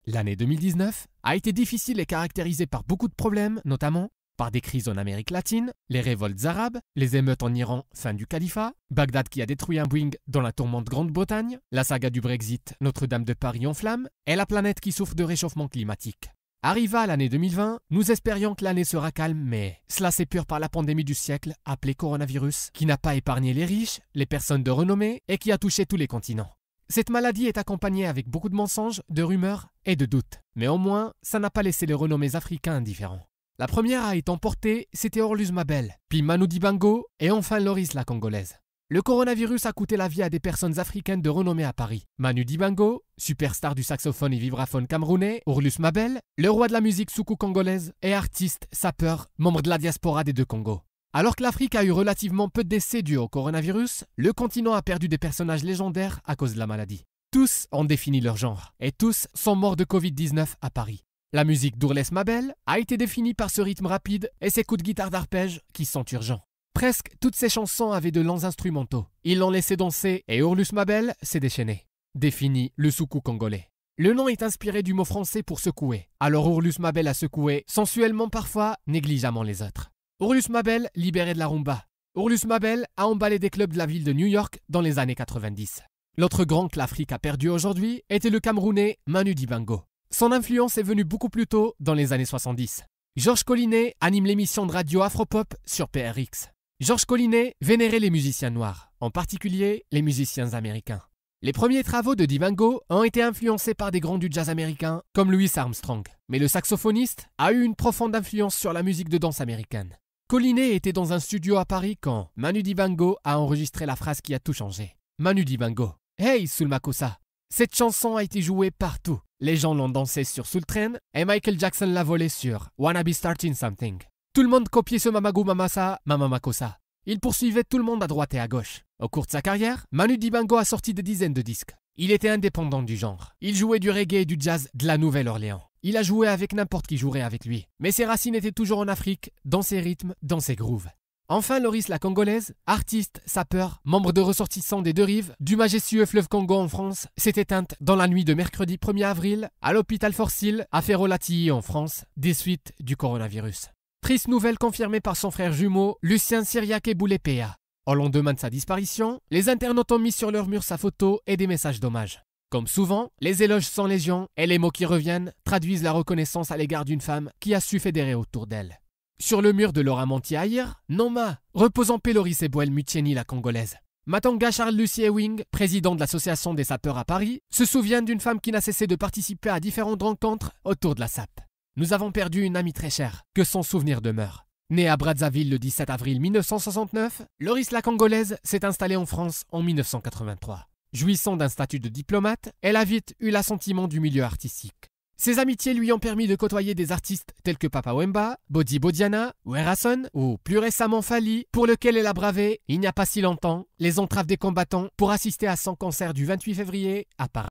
L'année 2019 a été difficile et caractérisée par beaucoup de problèmes, notamment par des crises en Amérique latine, les révoltes arabes, les émeutes en Iran, fin du califat, Bagdad qui a détruit un Boeing dans la tourmente Grande-Bretagne, la saga du Brexit, Notre-Dame de Paris en flammes, et la planète qui souffre de réchauffement climatique. Arriva l'année 2020, nous espérions que l'année sera calme, mais cela s'épure par la pandémie du siècle, appelée coronavirus, qui n'a pas épargné les riches, les personnes de renommée et qui a touché tous les continents. Cette maladie est accompagnée avec beaucoup de mensonges, de rumeurs et de doutes. Mais au moins, ça n'a pas laissé les renommés africains indifférents. La première à être emportée, c'était Orlus Mabel, puis Manu Dibango et enfin Loris la Congolaise. Le coronavirus a coûté la vie à des personnes africaines de renommée à Paris. Manu Dibango, superstar du saxophone et vibraphone camerounais, Orlus Mabel, le roi de la musique soukou congolaise et artiste, sapeur, membre de la diaspora des deux Congos. Alors que l'Afrique a eu relativement peu de décès dus au coronavirus, le continent a perdu des personnages légendaires à cause de la maladie. Tous ont défini leur genre, et tous sont morts de Covid-19 à Paris. La musique d'Orlus Mabel a été définie par ce rythme rapide et ses coups de guitare d'arpège qui sont urgents. Presque toutes ses chansons avaient de lents instrumentaux. Ils l'ont laissé danser et Orlus Mabel s'est déchaîné. Définit le soukou congolais. Le nom est inspiré du mot français pour secouer. Alors Orlus Mabel a secoué, sensuellement parfois, négligemment les autres. Orlus Mabel libéré de la rumba. Orlus Mabel a emballé des clubs de la ville de New York dans les années 90. L'autre grand que l'Afrique a perdu aujourd'hui était le Camerounais Manu Dibango. Son influence est venue beaucoup plus tôt, dans les années 70. Georges Collinet anime l'émission de radio Afropop sur PRX. Georges Collinet vénérait les musiciens noirs, en particulier les musiciens américains. Les premiers travaux de Dibango ont été influencés par des grands du jazz américain comme Louis Armstrong. Mais le saxophoniste a eu une profonde influence sur la musique de danse américaine. Collinet était dans un studio à Paris quand Manu Dibango a enregistré la phrase qui a tout changé. Manu Dibango. Hey Sulmakossa. Cette chanson a été jouée partout. Les gens l'ont dansée sur Soul Train et Michael Jackson l'a volée sur Wanna Be Starting Something. Tout le monde copiait ce Mamagou Mamasa, Mamamakossa. Il poursuivait tout le monde à droite et à gauche. Au cours de sa carrière, Manu Dibango a sorti des dizaines de disques. Il était indépendant du genre. Il jouait du reggae et du jazz de la Nouvelle-Orléans. Il a joué avec n'importe qui jouerait avec lui. Mais ses racines étaient toujours en Afrique, dans ses rythmes, dans ses grooves. Enfin, Loris la Congolaise, artiste, sapeur, membre de ressortissants des deux rives, du majestueux fleuve Congo en France, s'est éteinte dans la nuit de mercredi 1er avril à l'hôpital Fort-Sill à Ferro-Latilly en France, des suites du coronavirus. Triste nouvelle confirmée par son frère jumeau, Lucien Cyriaque Boulepea. Au lendemain de sa disparition, les internautes ont mis sur leur mur sa photo et des messages d'hommage. Comme souvent, les éloges sont légion et les mots qui reviennent traduisent la reconnaissance à l'égard d'une femme qui a su fédérer autour d'elle. Sur le mur de Laura Montier-Ayer, Noma, repose en paix Loris Ebouel Mucheni la Congolaise. Matanga Charles Lucie Ewing, président de l'association des sapeurs à Paris, se souvient d'une femme qui n'a cessé de participer à différentes rencontres autour de la SAP. Nous avons perdu une amie très chère, que son souvenir demeure. Née à Brazzaville le 17 avril 1969, Loris la Congolaise s'est installée en France en 1983. Jouissant d'un statut de diplomate, elle a vite eu l'assentiment du milieu artistique. Ses amitiés lui ont permis de côtoyer des artistes tels que Papa Wemba, Bodi Bodiana, Werason ou plus récemment Fally, pour lequel elle a bravé, il n'y a pas si longtemps, les entraves des combattants pour assister à son concert du 28 février à Paris.